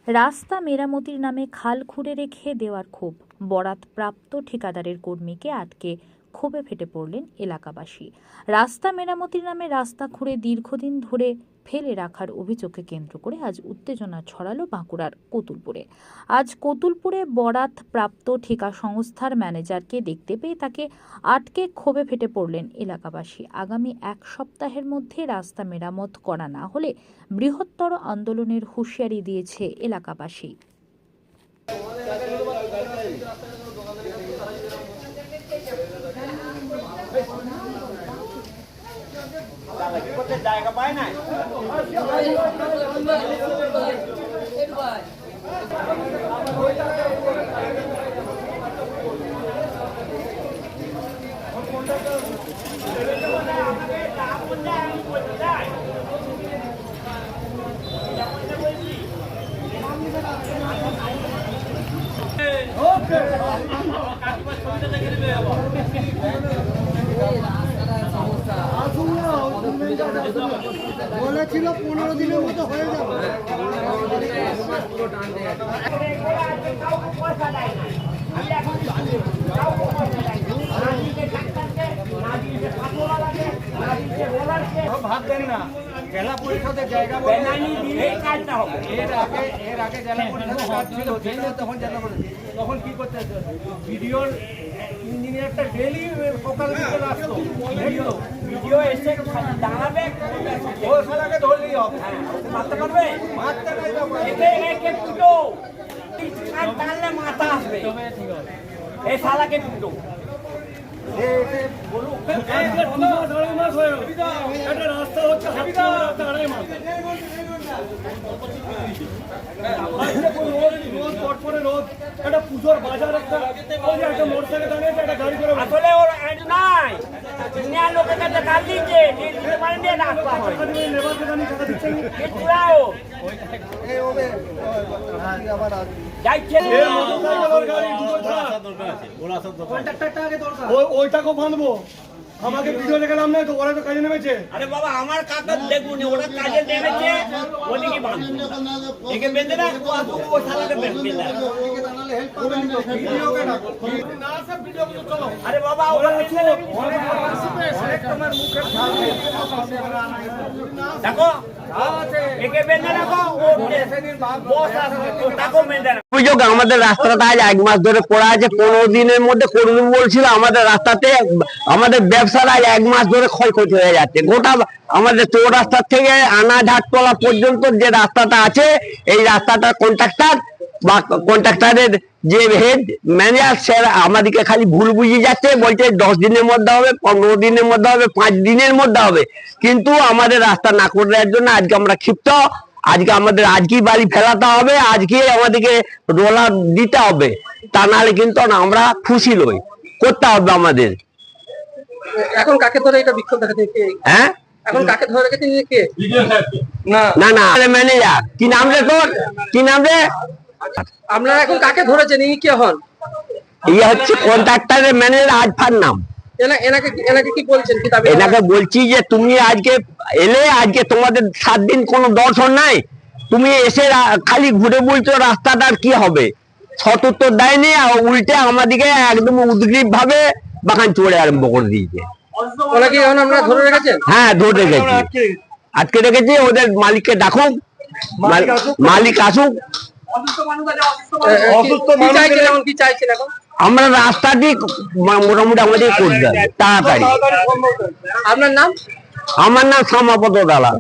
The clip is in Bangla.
রাস্তা মেরামতির নামে খাল খুঁড়ে রেখে দেওয়ার ক্ষোভ, বরাতপ্রাপ্ত ঠিকাদারের কর্মীকে আটকে ক্ষোভে ফেটে পড়লেন এলাকাবাসী। রাস্তা মেরামতির নামে রাস্তা খুঁড়ে দীর্ঘদিন ধরে ফেলে রাখার অভিযোগকে কেন্দ্র করে আজ উত্তেজনা ছড়ালো বাঁকুড়ার কতুলপুরে। আজ কতুলপুরে বরাতপ্রাপ্ত ঠিকা সংস্থার ম্যানেজারকে দেখতে পেয়ে তাকে আটকে ক্ষোভে ফেটে পড়লেন এলাকাবাসী। আগামী এক সপ্তাহের মধ্যে রাস্তা মেরামত করা না হলে বৃহত্তর আন্দোলনের হুঁশিয়ারি দিয়েছে এলাকাবাসী। জায়গা পায় না বলেছিল 15 দিনের মতো হয়ে যাবে। ভাব দেন না, জেলা পরিষদের জায়গা এর আগে জেলা পরিষদের কাজ ছিল, তখন জেলা পরিষদ তখন কি করতে ভিডিওর ইঞ্জিনিয়ারটা ডেলি সকাল বিকেল আসতো, ভিডিও এসে দাঁড়াবে, ও সারাকে ধরলেই হবে, মারতে পারবে, মারতে টানলে মাথা আসবে, এই শালাকে দুটো রাস্তা হচ্ছে রোদ, একটা পুজোর বাজার, একটা মোটরসাইকেল দাঁড়িয়েছে, একটা গাড়ি করে আসলে ওর নাই লোকের কাছে কাজ দিচ্ছে, ওইটাকেও বাঁধবো, আমাকে ভিডিও দেখে নাম নাই তো, ওরা তো কাজে নেমেছে। আরে বাবা আমার কাকা দেখুন, ওরা কাজে নেমেছে, ওদিকে বাঁধবে একে বেঁধে না, ও শালাকে বেঁধে না। আরে বাবা ওরা তোমার মুখে দেখো, একে বেঁধে রাখো, ও বস আসবে, ওটাকেও বেঁধে রাখো। অভিযোগ আমাদের রাস্তাটা আজ 1 মাস ধরে পড়া আছে, 15 দিনের মধ্যে করে দেবো বলছিল। আমাদের রাস্তাতে আমাদের ব্যবসার আজ 1 মাস ধরে ক্ষয়ক্ষতি হয়ে যাচ্ছে। গোটা আমাদের চৌর রাস্তা থেকে আনাঝাটতলা পর্যন্ত যে রাস্তাটা আছে, এই রাস্তাটা কন্ট্রাক্টর বা কন্ট্রাক্টরের যে হেড ম্যানেজার, স্যার আমাদেরকে খালি ভুল বুঝিয়ে যাচ্ছে, বলছে 10 দিনের মধ্যে হবে, 15 দিনের মধ্যে হবে, 5 দিনের মধ্যে হবে, কিন্তু আমাদের রাস্তা না করে দেওয়ার জন্য আজকে আমরা ক্ষিপ্ত। আজকে আমাদের আজকেই বাড়ি ফেলাতে হবে, আজকে আমাদেরকে রোলার দিতে হবে, তা নাহলে কিন্তু আমরা খুশি নই, করতে হবে আমাদের। এখন কাকে ধরে এটা বিক্ষোভ দেখাতে? হ্যাঁ, এখন কাকে ধরে রেখেছেন? কে? না না ম্যানেজার, কি নাম রে তোর, কি নাম রে? আপনারা এখন কাকে ধরেছেন? ইনি কে হন? ইয়ে হচ্ছে কন্ট্রাক্টরের ম্যানেজার আজফার নাম। এনাকে কি বলছেন? কি দাবি? এনাকে বলছি যে তুমি আজকে এলে, আজকে তোমাদের 7 দিন কোনো দর্শন নাই, তুমি এসে খালি ঘুরে বলছো রাস্তাটার কি হবে, সতুত্তর দেয়নি, আর উল্টে আমাদেরকে একদম উদ্গ্রীব ভাবে বাগান চড়ে আরম্ভ করে দিয়েছে। ওনাকে এখন আমরা ধরে রেখেছেন? হ্যাঁ ধরে রেখেছি, আজকে রেখেছি। ওদের মালিককে ডাকুক, মালিক আসুক। কি চাইছেন এখন? আমরা রাস্তাটি মোটামুটি আমাদের করতে হবে তাড়াতাড়ি। আপনার নাম? আমার নাম শ্যামাপদ দালাল।